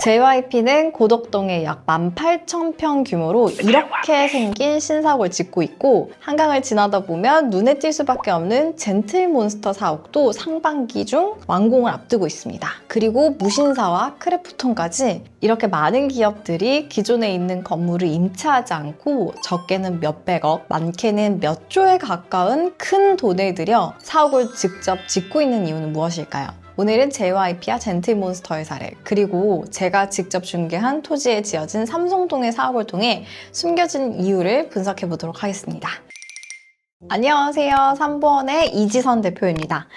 JYP는 고덕동에 약 18,000평 규모로 이렇게 생긴 신사옥을 짓고 있고, 한강을 지나다 보면 눈에 띌 수밖에 없는 젠틀몬스터 사옥도 상반기 중 완공을 앞두고 있습니다. 그리고 무신사와 크래프톤까지 이렇게 많은 기업들이 기존에 있는 건물을 임차하지 않고 적게는 몇백억, 많게는 몇 조에 가까운 큰 돈을 들여 사옥을 직접 짓고 있는 이유는 무엇일까요? 오늘은 JYP와 젠틀몬스터의 사례, 그리고 제가 직접 중개한 토지에 지어진 삼성동의 사옥을 통해 숨겨진 이유를 분석해 보도록 하겠습니다. 안녕하세요. 3번의 이지선 대표입니다.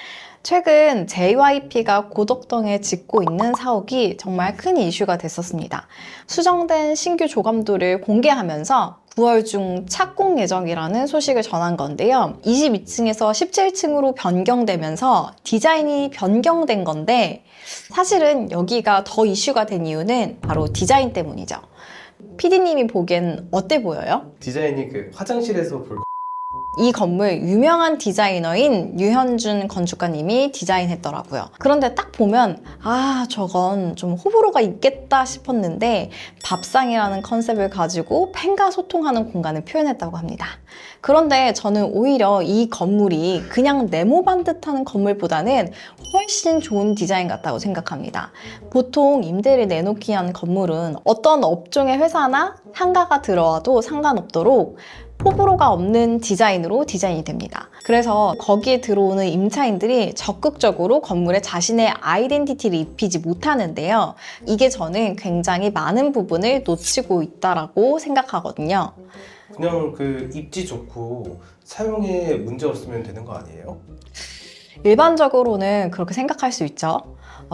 최근 JYP가 고덕동에 짓고 있는 사옥이 정말 큰 이슈가 됐었습니다. 수정된 신규 조감도를 공개하면서 9월 중 착공 예정이라는 소식을 전한 건데요. 22층에서 17층으로 변경되면서 디자인이 변경된 건데, 사실은 여기가 더 이슈가 된 이유는 바로 디자인 때문이죠. PD님이 보기엔 어때 보여요? 디자인이 화장실에서 볼 이 건물 유명한 디자이너인 유현준 건축가님이 디자인했더라고요. 그런데 딱 보면 저건 좀 호불호가 있겠다 싶었는데, 밥상이라는 컨셉을 가지고 팬과 소통하는 공간을 표현했다고 합니다. 그런데 저는 오히려 이 건물이 그냥 네모반 듯한 건물보다는 훨씬 좋은 디자인 같다고 생각합니다. 보통 임대를 내놓기 위한 건물은 어떤 업종의 회사나 상가가 들어와도 상관없도록 호불호가 없는 디자인으로 디자인이 됩니다. 그래서 거기에 들어오는 임차인들이 적극적으로 건물에 자신의 아이덴티티를 입히지 못하는데요. 이게 저는 굉장히 많은 부분을 놓치고 있다고 생각하거든요. 그냥 입지 좋고 사용에 문제 없으면 되는 거 아니에요? 일반적으로는 그렇게 생각할 수 있죠.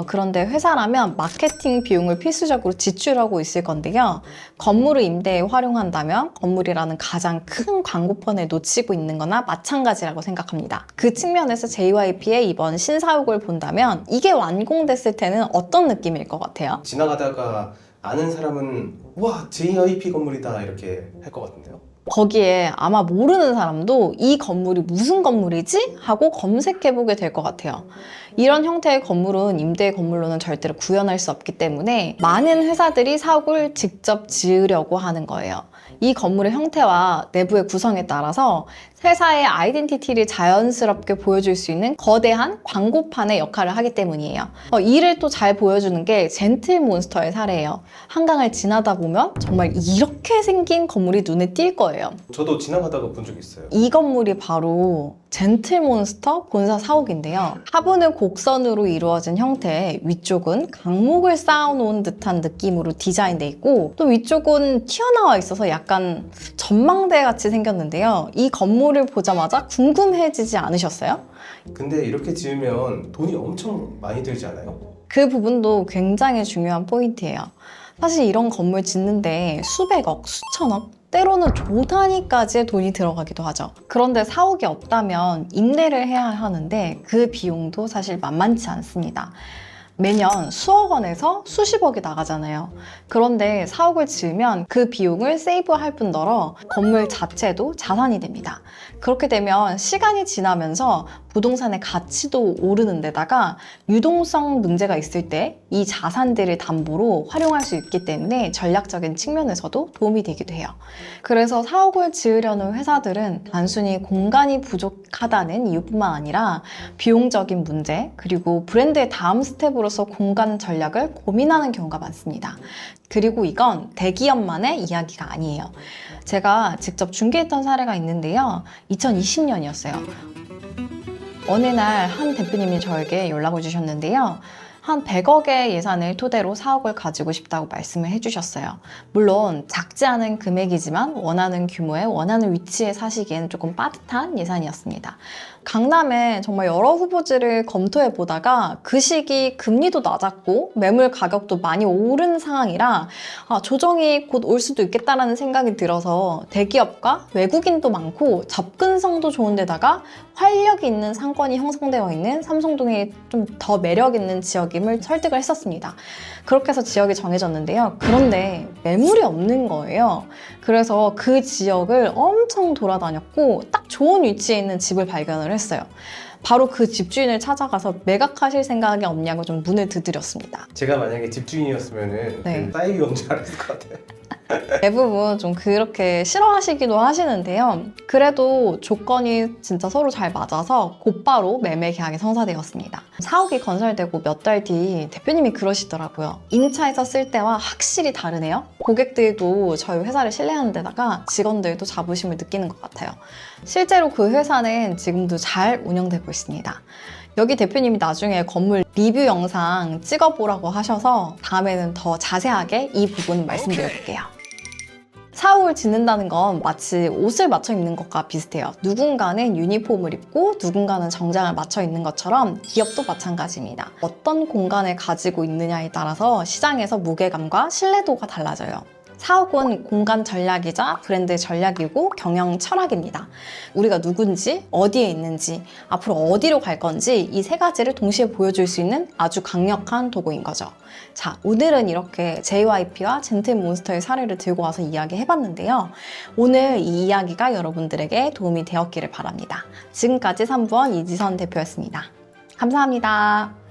그런데 회사라면 마케팅 비용을 필수적으로 지출하고 있을 건데요. 건물을 임대에 활용한다면 건물이라는 가장 큰 광고폰에 놓치고 있는 거나 마찬가지라고 생각합니다. 그 측면에서 JYP의 이번 신사옥을 본다면 이게 완공됐을 때는 어떤 느낌일 것 같아요? 지나가다가 아는 사람은 와, JYP 건물이다 이렇게 할 것 같은데요? 거기에 아마 모르는 사람도 이 건물이 무슨 건물이지? 하고 검색해보게 될 것 같아요. 이런 형태의 건물은 임대 건물로는 절대로 구현할 수 없기 때문에 많은 회사들이 사옥을 직접 지으려고 하는 거예요. 이 건물의 형태와 내부의 구성에 따라서 회사의 아이덴티티를 자연스럽게 보여줄 수 있는 거대한 광고판의 역할을 하기 때문이에요. 이를 또 잘 보여주는 게 젠틀몬스터의 사례예요. 한강을 지나다 보면 정말 이렇게 생긴 건물이 눈에 띌 거예요. 저도 지나가다가 본 적 있어요. 이 건물이 바로 젠틀몬스터 본사 사옥인데요. 하부는 곡선으로 이루어진 형태, 위쪽은 강목을 쌓아놓은 듯한 느낌으로 디자인돼 있고, 또 위쪽은 튀어나와 있어서 약간 전망대 같이 생겼는데요. 이 건물을 보자마자 궁금해지지 않으셨어요? 근데 이렇게 지으면 돈이 엄청 많이 들지 않아요? 그 부분도 굉장히 중요한 포인트예요. 사실 이런 건물 짓는데 수백억, 수천억, 때로는 조 단위까지의 돈이 들어가기도 하죠. 그런데 사옥이 없다면 임대를 해야 하는데 그 비용도 사실 만만치 않습니다. 매년 수억 원에서 수십억이 나가잖아요. 그런데 사옥을 지으면 그 비용을 세이브할 뿐더러 건물 자체도 자산이 됩니다. 그렇게 되면 시간이 지나면서 부동산의 가치도 오르는 데다가 유동성 문제가 있을 때 이 자산들을 담보로 활용할 수 있기 때문에 전략적인 측면에서도 도움이 되기도 해요. 그래서 사옥을 지으려는 회사들은 단순히 공간이 부족하다는 이유뿐만 아니라 비용적인 문제, 그리고 브랜드의 다음 스텝으로서 공간 전략을 고민하는 경우가 많습니다. 그리고 이건 대기업만의 이야기가 아니에요. 제가 직접 중개했던 사례가 있는데요. 2020년이었어요. 어느 날 한 대표님이 저에게 연락을 주셨는데요. 한 100억의 예산을 토대로 사옥을 가지고 싶다고 말씀을 해주셨어요. 물론 작지 않은 금액이지만 원하는 규모에 원하는 위치에 사시기엔 조금 빠듯한 예산이었습니다. 강남에 정말 여러 후보지를 검토해 보다가 그 시기 금리도 낮았고 매물 가격도 많이 오른 상황이라 조정이 곧 올 수도 있겠다라는 생각이 들어서 대기업과 외국인도 많고 접근성도 좋은 데다가 활력이 있는 상권이 형성되어 있는 삼성동이 좀 더 매력 있는 지역임을 설득을 했었습니다. 그렇게 해서 지역이 정해졌는데요. 그런데 매물이 없는 거예요. 그래서 그 지역을 엄청 돌아다녔고 딱 좋은 위치에 있는 집을 발견을 했어요. 바로 그 집주인을 찾아가서 매각하실 생각이 없냐고 좀 문을 두드렸습니다. 제가 만약에 집주인이었으면은 네. 그 따위비 온 줄 알았을 것 같아요. 대부분 좀 그렇게 싫어하시기도 하시는데요. 그래도 조건이 진짜 서로 잘 맞아서 곧바로 매매 계약이 성사되었습니다. 사옥이 건설되고 몇 달 뒤 대표님이 그러시더라고요. 임차에서 쓸 때와 확실히 다르네요. 고객들도 저희 회사를 신뢰하는 데다가 직원들도 자부심을 느끼는 것 같아요. 실제로 그 회사는 지금도 잘 운영되고 있습니다. 여기 대표님이 나중에 건물 리뷰 영상 찍어보라고 하셔서 다음에는 더 자세하게 이 부분 말씀드려볼게요. 사옥을 짓는다는 건 마치 옷을 맞춰 입는 것과 비슷해요. 누군가는 유니폼을 입고 누군가는 정장을 맞춰 입는 것처럼 기업도 마찬가지입니다. 어떤 공간을 가지고 있느냐에 따라서 시장에서 무게감과 신뢰도가 달라져요. 사옥은 공간 전략이자 브랜드 전략이고 경영 철학입니다. 우리가 누군지, 어디에 있는지, 앞으로 어디로 갈 건지 이 세 가지를 동시에 보여줄 수 있는 아주 강력한 도구인 거죠. 자, 오늘은 이렇게 JYP와 젠틀몬스터의 사례를 들고 와서 이야기해봤는데요. 오늘 이 이야기가 여러분들에게 도움이 되었기를 바랍니다. 지금까지 3부원 이지선 대표였습니다. 감사합니다.